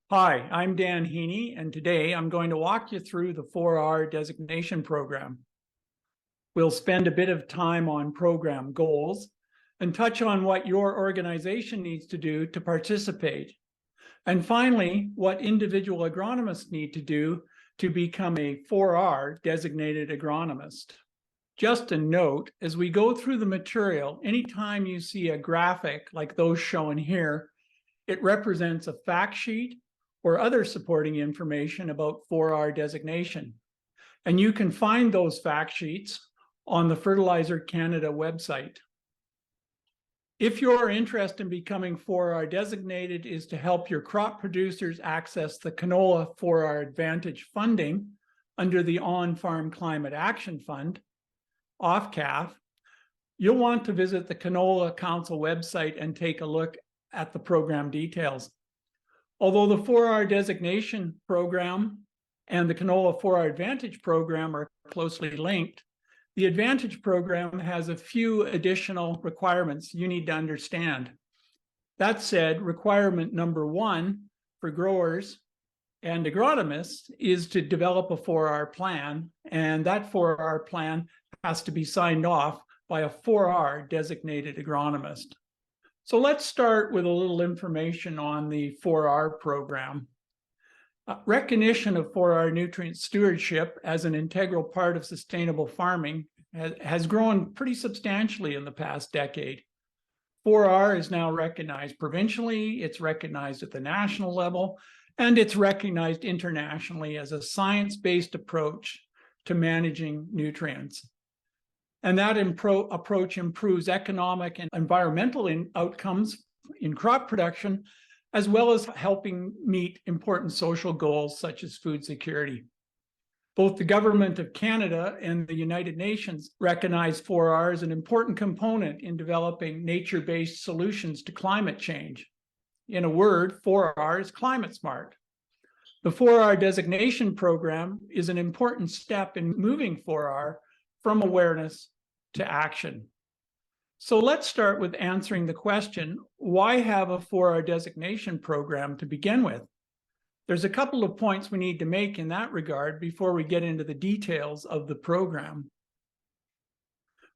Hi, I'm Dan Heaney, and today I'm going to walk you through the 4R designation program. We'll spend a bit of time on program goals and touch on what your organization needs to do to participate. And finally, what individual agronomists need to do to become a 4R designated agronomist. Just a note, as we go through the material, anytime you see a graphic like those shown here, it represents a fact sheet or other supporting information about 4R designation. And you can find those fact sheets on the Fertilizer Canada website. If your interest in becoming 4R designated is to help your crop producers access the Canola 4R Advantage funding under the On-Farm Climate Action Fund, OFCAF, you'll want to visit the Canola Council website and take a look at the program details. Although the 4R designation program and the Canola 4R Advantage program are closely linked, the Advantage program has a few additional requirements you need to understand. That said, requirement number one for growers and agronomists is to develop a 4R plan, and that 4R plan has to be signed off by a 4R designated agronomist. So let's start with a little information on the 4R program. Recognition of 4R nutrient stewardship as an integral part of sustainable farming has grown pretty substantially in the past decade. 4R is now recognized provincially, it's recognized at the national level, and it's recognized internationally as a science-based approach to managing nutrients. And that approach improves economic and environmental outcomes in crop production, as well as helping meet important social goals such as food security. Both the Government of Canada and the United Nations recognize 4R as an important component in developing nature-based solutions to climate change. In a word, 4R is climate smart. The 4R designation program is an important step in moving 4R from awareness to action. So let's start with answering the question, why have a 4R designation program to begin with? There's a couple of points we need to make in that regard before we get into the details of the program.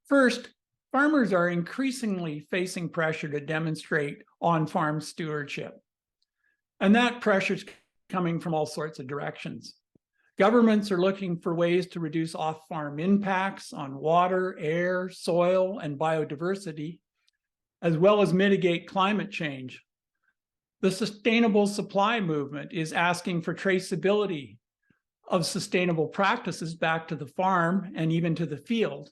First, farmers are increasingly facing pressure to demonstrate on-farm stewardship. And that pressure is coming from all sorts of directions. Governments are looking for ways to reduce off-farm impacts on water, air, soil, and biodiversity, as well as mitigate climate change. The sustainable supply movement is asking for traceability of sustainable practices back to the farm and even to the field.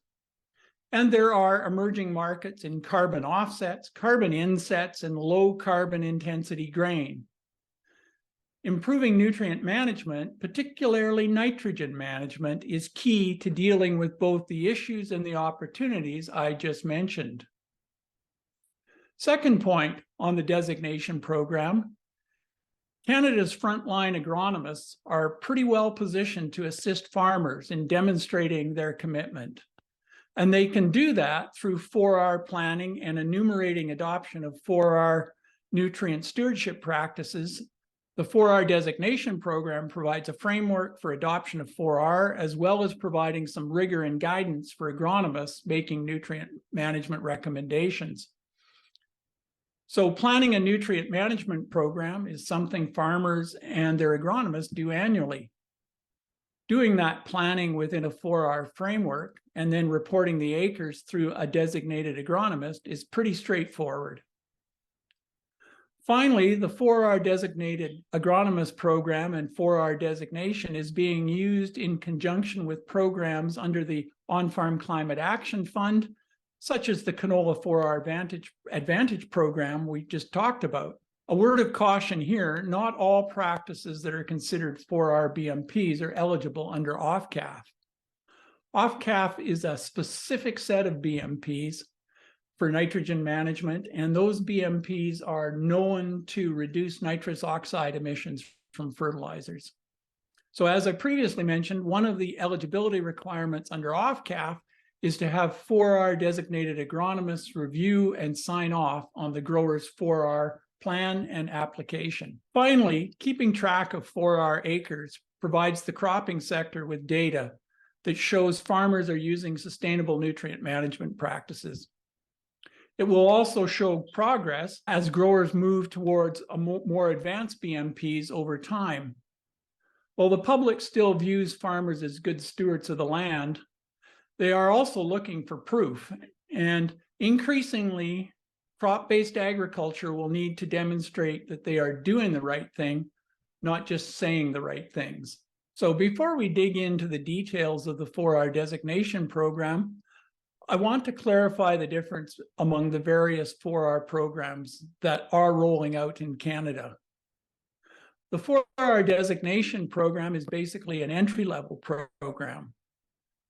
And there are emerging markets in carbon offsets, carbon insets, and low carbon intensity grain. Improving nutrient management, particularly nitrogen management, is key to dealing with both the issues and the opportunities I just mentioned. Second point on the designation program, Canada's frontline agronomists are pretty well positioned to assist farmers in demonstrating their commitment. And they can do that through 4R planning and enumerating adoption of 4R nutrient stewardship practices. The 4R designation program provides a framework for adoption of 4R, as well as providing some rigor and guidance for agronomists making nutrient management recommendations. So planning a nutrient management program is something farmers and their agronomists do annually. Doing that planning within a 4R framework and then reporting the acres through a designated agronomist is pretty straightforward. Finally, the 4R designated agronomist program and 4R designation is being used in conjunction with programs under the On-Farm Climate Action Fund, such as the Canola 4R Advantage program we just talked about. A word of caution here, not all practices that are considered 4R BMPs are eligible under OFCAF. OFCAF is a specific set of BMPs for nitrogen management, and those BMPs are known to reduce nitrous oxide emissions from fertilizers. So as I previously mentioned, one of the eligibility requirements under OFCAF is to have 4R designated agronomists review and sign off on the grower's 4R plan, and application. Finally, keeping track of 4R acres provides the cropping sector with data that shows farmers are using sustainable nutrient management practices. It will also show progress as growers move towards a more advanced BMPs over time. While the public still views farmers as good stewards of the land, they are also looking for proof, and increasingly, crop-based agriculture will need to demonstrate that they are doing the right thing, not just saying the right things. So before we dig into the details of the 4R designation program, I want to clarify the difference among the various 4R programs that are rolling out in Canada. The 4R designation program is basically an entry-level program.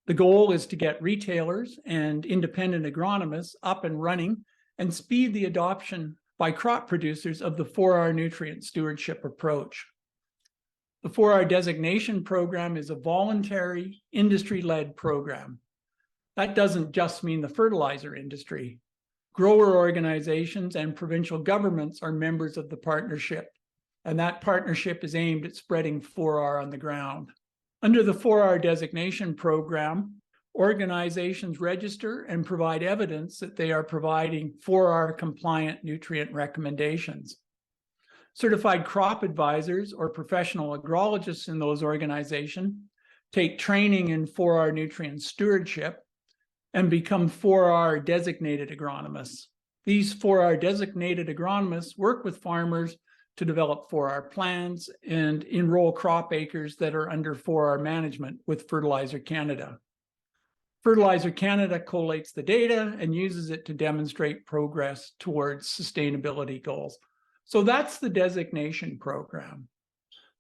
The goal is to get retailers and independent agronomists up and running and speed the adoption by crop producers of the 4R nutrient stewardship approach. The 4R designation program is a voluntary, industry-led program. That doesn't just mean the fertilizer industry. Grower organizations and provincial governments are members of the partnership, and that partnership is aimed at spreading 4R on the ground. Under the 4R designation program, organizations register and provide evidence that they are providing 4R compliant nutrient recommendations. Certified crop advisors or professional agrologists in those organizations take training in 4R nutrient stewardship and become 4R designated agronomists. These 4R designated agronomists work with farmers to develop 4R plans and enroll crop acres that are under 4R management with Fertilizer Canada. Fertilizer Canada collates the data and uses it to demonstrate progress towards sustainability goals. So that's the designation program.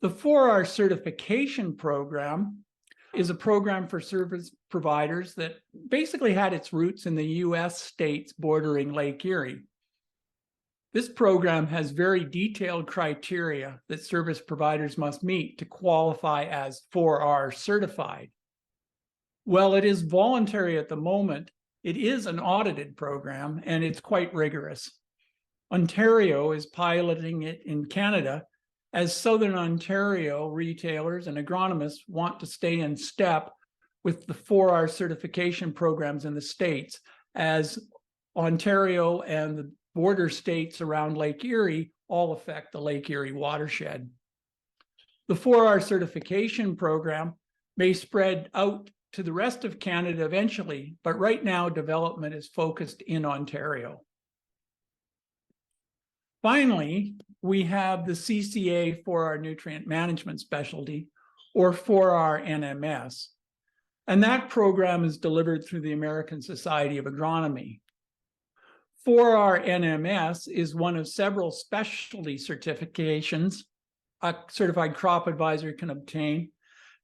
The 4R certification program is a program for service providers that basically had its roots in the US states bordering Lake Erie. This program has very detailed criteria that service providers must meet to qualify as 4R certified. While it is voluntary at the moment, it is an audited program and it's quite rigorous. Ontario is piloting it in Canada as Southern Ontario retailers and agronomists want to stay in step with the 4R certification programs in the states, as Ontario and the border states around Lake Erie all affect the Lake Erie watershed. The 4R certification program may spread out to the rest of Canada eventually, but right now development is focused in Ontario. Finally, we have the CCA 4R nutrient management specialty, or 4R NMS, and that program is delivered through the American Society of Agronomy. 4R NMS is one of several specialty certifications a certified crop advisor can obtain,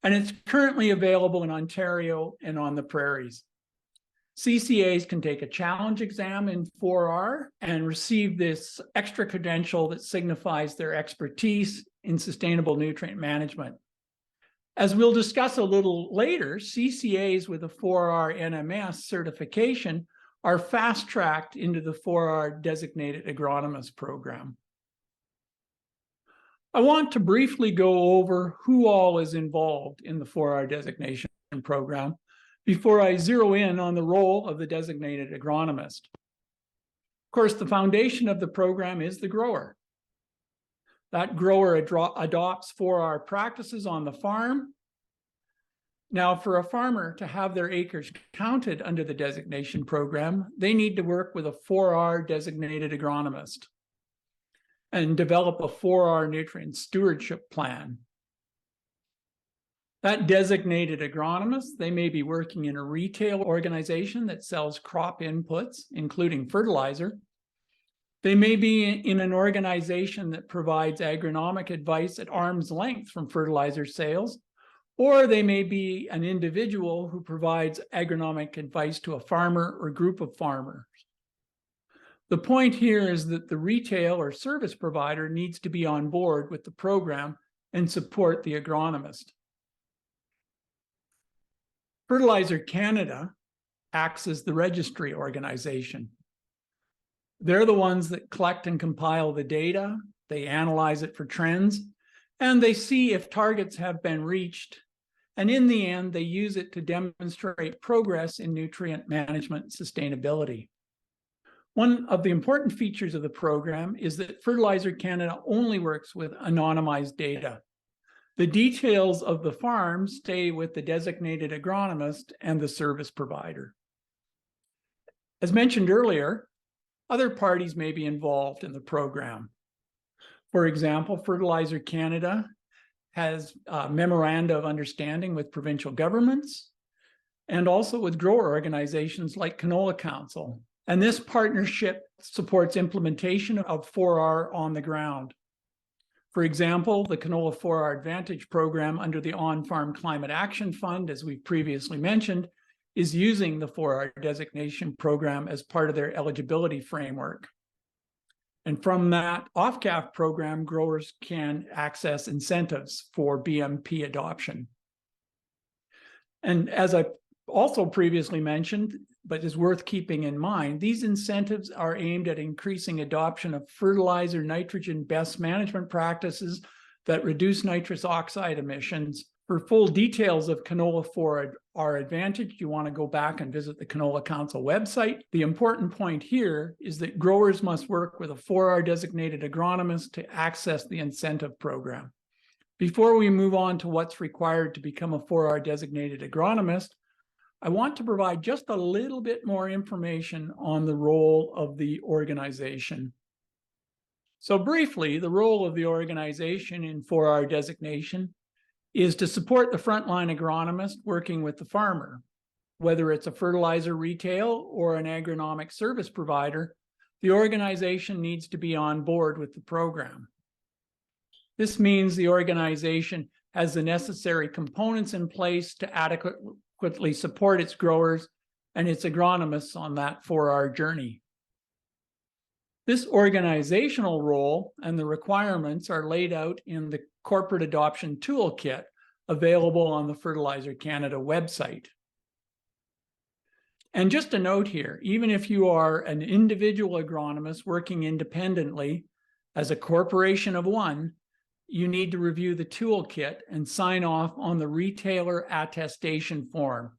and it's currently available in Ontario and on the prairies. CCAs can take a challenge exam in 4R and receive this extra credential that signifies their expertise in sustainable nutrient management. As we'll discuss a little later, CCAs with a 4R NMS certification are fast-tracked into the 4R designated agronomist program. I want to briefly go over who all is involved in the 4R designation program before I zero in on the role of the designated agronomist. Of course, the foundation of the program is the grower. That grower adopts 4R practices on the farm. Now, for a farmer to have their acres counted under the designation program, they need to work with a 4R designated agronomist and develop a 4R nutrient stewardship plan. That designated agronomist, they may be working in a retail organization that sells crop inputs, including fertilizer. They may be in an organization that provides agronomic advice at arm's length from fertilizer sales, or they may be an individual who provides agronomic advice to a farmer or group of farmers. The point here is that the retail or service provider needs to be on board with the program and support the agronomist. Fertilizer Canada acts as the registry organization. They're the ones that collect and compile the data, they analyze it for trends, and they see if targets have been reached. And in the end, they use it to demonstrate progress in nutrient management sustainability. One of the important features of the program is that Fertilizer Canada only works with anonymized data. The details of the farm stay with the designated agronomist and the service provider. As mentioned earlier, other parties may be involved in the program. For example, Fertilizer Canada has a memoranda of understanding with provincial governments and also with grower organizations like Canola Council. And this partnership supports implementation of 4R on the ground. For example, the Canola 4R Advantage program under the On-Farm Climate Action Fund, as we've previously mentioned, is using the 4R designation program as part of their eligibility framework. And from that off-CAF program, growers can access incentives for BMP adoption. And as I also previously mentioned, but is worth keeping in mind, these incentives are aimed at increasing adoption of fertilizer nitrogen best management practices that reduce nitrous oxide emissions. For full details of Canola 4R Advantage, you want to go back and visit the Canola Council website. The important point here is that growers must work with a 4R designated agronomist to access the incentive program. Before we move on to what's required to become a 4R designated agronomist, I want to provide just a little bit more information on the role of the organization. So briefly, the role of the organization in 4R designation is to support the frontline agronomist working with the farmer. Whether it's a fertilizer retail or an agronomic service provider, the organization needs to be on board with the program. This means the organization has the necessary components in place to adequately support its growers and its agronomists on that 4R journey. This organizational role and the requirements are laid out in the Corporate Adoption Toolkit available on the Fertilizer Canada website. And just a note here, even if you are an individual agronomist working independently as a corporation of one, you need to review the toolkit and sign off on the retailer attestation form,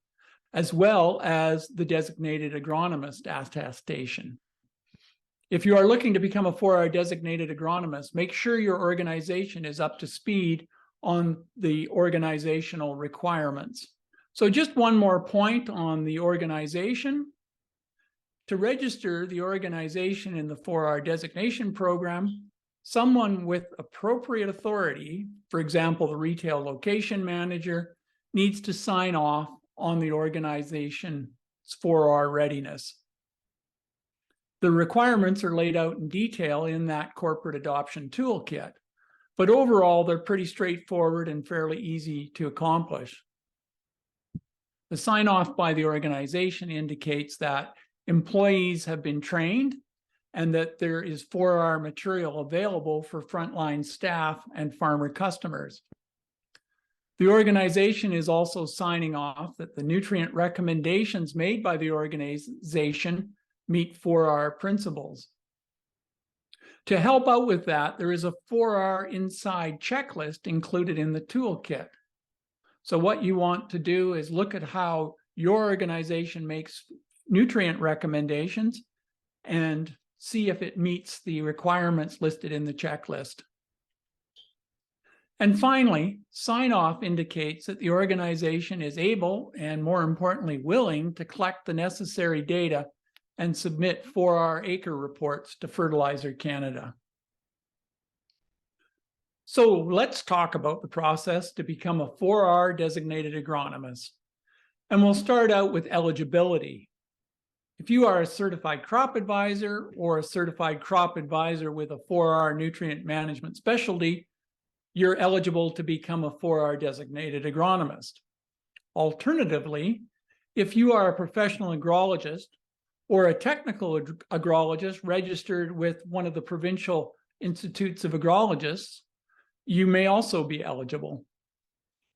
as well as the designated agronomist attestation. If you are looking to become a 4R designated agronomist, make sure your organization is up to speed on the organizational requirements. So just one more point on the organization. To register the organization in the 4R designation program, someone with appropriate authority, for example, the retail location manager, needs to sign off on the organization's 4R readiness. The requirements are laid out in detail in that corporate adoption toolkit, but overall, they're pretty straightforward and fairly easy to accomplish. The sign-off by the organization indicates that employees have been trained and that there is 4R material available for frontline staff and farmer customers. The organization is also signing off that the nutrient recommendations made by the organization meet 4R principles. To help out with that, there is a 4R inside checklist included in the toolkit. So what you want to do is look at how your organization makes nutrient recommendations and see if it meets the requirements listed in the checklist. And finally, sign-off indicates that the organization is able and, more importantly, willing to collect the necessary data and submit 4R acre reports to Fertilizer Canada. So let's talk about the process to become a 4R designated agronomist. And we'll start out with eligibility. If you are a certified crop advisor or a certified crop advisor with a 4R nutrient management specialty, you're eligible to become a 4R designated agronomist. Alternatively, if you are a professional agrologist or a technical agrologist registered with one of the provincial institutes of agrologists, you may also be eligible.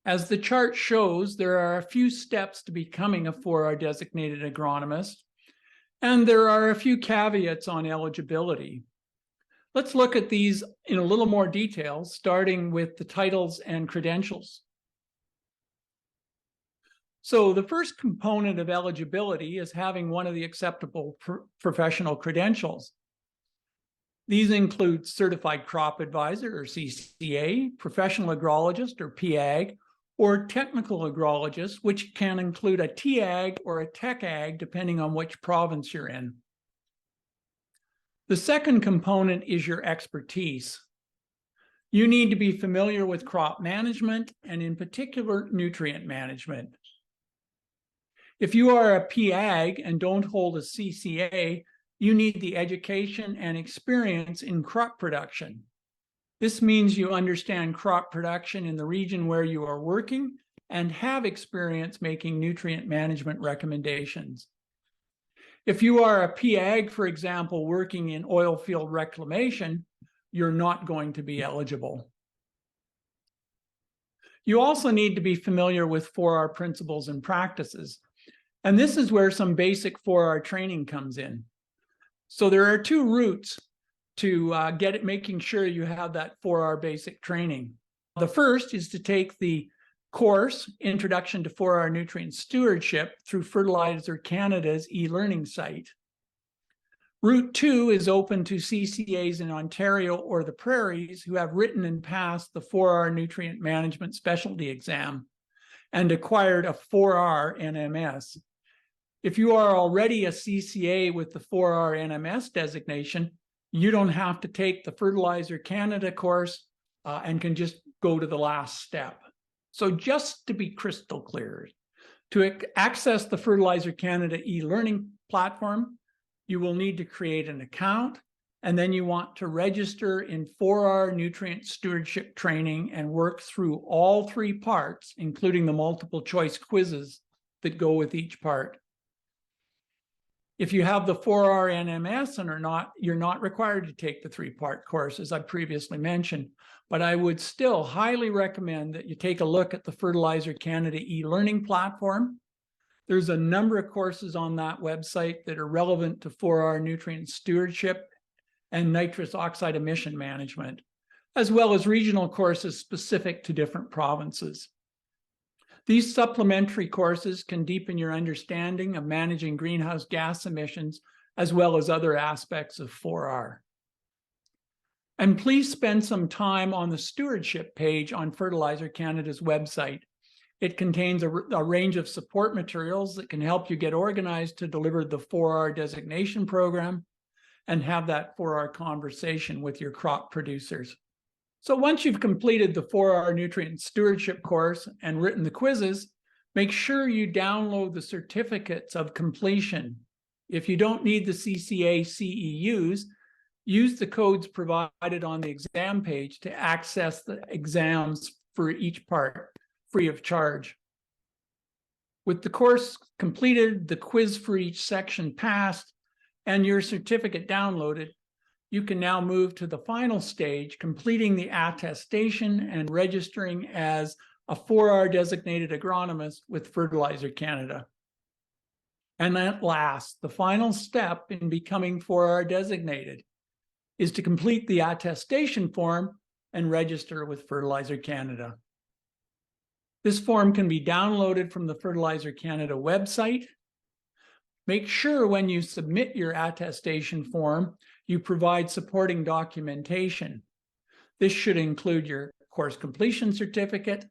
As the chart shows, there are a few steps to becoming a 4R designated agronomist, And there are a few caveats on eligibility. Let's look at these in a little more detail, starting with the titles and credentials. So the first component of eligibility is having one of the acceptable professional credentials. These include Certified Crop Advisor, or CCA, Professional Agrologist, or PAG, or Technical Agrologist, which can include a TAG or a Tech Ag, depending on which province you're in. The second component is your expertise. You need to be familiar with crop management, and in particular, nutrient management. If you are a PAG and don't hold a CCA, you need the education and experience in crop production. This means you understand crop production in the region where you are working and have experience making nutrient management recommendations. If you are a PAG, for example, working in oil field reclamation, you're not going to be eligible. You also need to be familiar with 4R principles and practices. And this is where some basic 4R training comes in. So there are two routes to making sure you have that 4R basic training. The first is to take the course, Introduction to 4R Nutrient Stewardship, through Fertilizer Canada's e-learning site. Route 2 is open to CCAs in Ontario or the Prairies who have written and passed the 4R Nutrient Management Specialty Exam and acquired a 4R NMS. If you are already a CCA with the 4R NMS designation, you don't have to take the Fertilizer Canada course and can just go to the last step. So just to be crystal clear, to access the Fertilizer Canada e-learning platform, you will need to create an account, and then you want to register in 4R nutrient stewardship training and work through all three parts, including the multiple choice quizzes that go with each part. If you have the 4R NMS and you're not required to take the three-part course, as I previously mentioned, but I would still highly recommend that you take a look at the Fertilizer Canada e-learning platform. There's a number of courses on that website that are relevant to 4R nutrient stewardship and nitrous oxide emission management, as well as regional courses specific to different provinces. These supplementary courses can deepen your understanding of managing greenhouse gas emissions, as well as other aspects of 4R. And please spend some time on the stewardship page on Fertilizer Canada's website. It contains a range of support materials that can help you get organized to deliver the 4R designation program and have that 4R conversation with your crop producers. So once you've completed the 4R nutrient stewardship course and written the quizzes, make sure you download the certificates of completion. If you don't need the CCA CEUs, use the codes provided on the exam page to access the exams for each part, free of charge. With the course completed, the quiz for each section passed, and your certificate downloaded, you can now move to the final stage, completing the attestation and registering as a 4R designated agronomist with Fertilizer Canada. And at last, the final step in becoming 4R designated is to complete the attestation form and register with Fertilizer Canada. This form can be downloaded from the Fertilizer Canada website. Make sure when you submit your attestation form, you provide supporting documentation. This should include your course completion certificate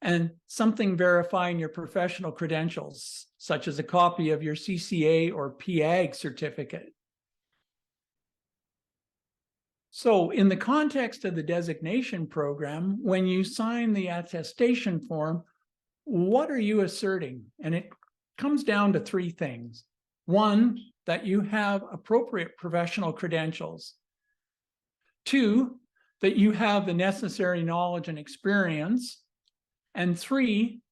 and something verifying your professional credentials, such as a copy of your CCA or PAG certificate. So in the context of the designation program, when you sign the attestation form, what are you asserting? And it comes down to three things. One, that you have appropriate professional credentials. Two, that you have the necessary knowledge and experience. And three,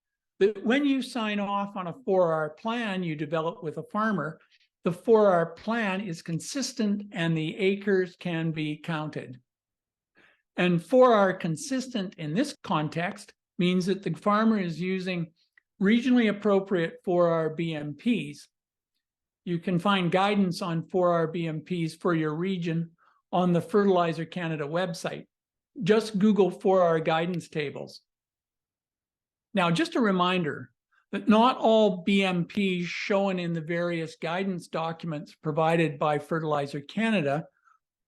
that when you sign off on a 4R plan you develop with a farmer, the 4R plan is consistent and the acres can be counted. And 4R consistent in this context means that the farmer is using regionally appropriate 4R BMPs. You can find guidance on 4R BMPs for your region on the Fertilizer Canada website. Just Google 4R guidance tables. Now, just a reminder that not all BMPs shown in the various guidance documents provided by Fertilizer Canada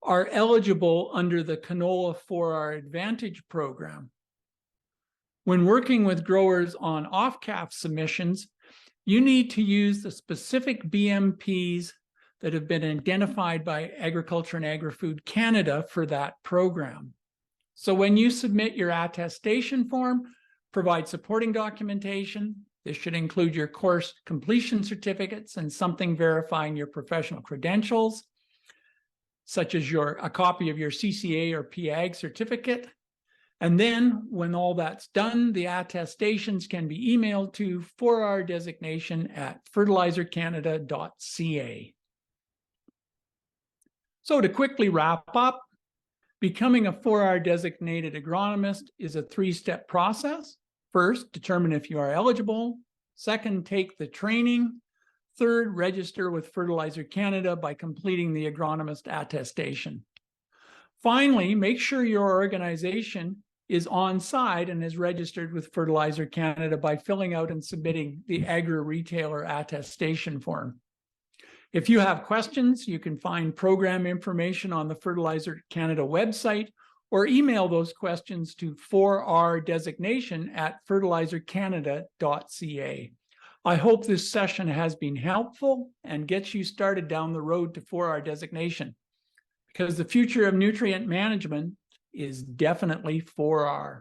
are eligible under the Canola 4R Advantage program. When working with growers on off-calf submissions, you need to use the specific BMPs that have been identified by Agriculture and Agri-Food Canada for that program. So when you submit your attestation form, provide supporting documentation. This should include your course completion certificates and something verifying your professional credentials, such as a copy of your CCA or PAG certificate. And then when all that's done, the attestations can be emailed to 4R designation at fertilizercanada.ca. So to quickly wrap up, becoming a 4R designated agronomist is a three-step process. First, determine if you are eligible. Second, take the training. Third, register with Fertilizer Canada by completing the agronomist attestation. Finally, make sure your organization is on site and is registered with Fertilizer Canada by filling out and submitting the agri-retailer attestation form. If you have questions, you can find program information on the Fertilizer Canada website or email those questions to 4rdesignation at fertilizercanada.ca. I hope this session has been helpful and gets you started down the road to 4R designation, because the future of nutrient management is definitely 4R.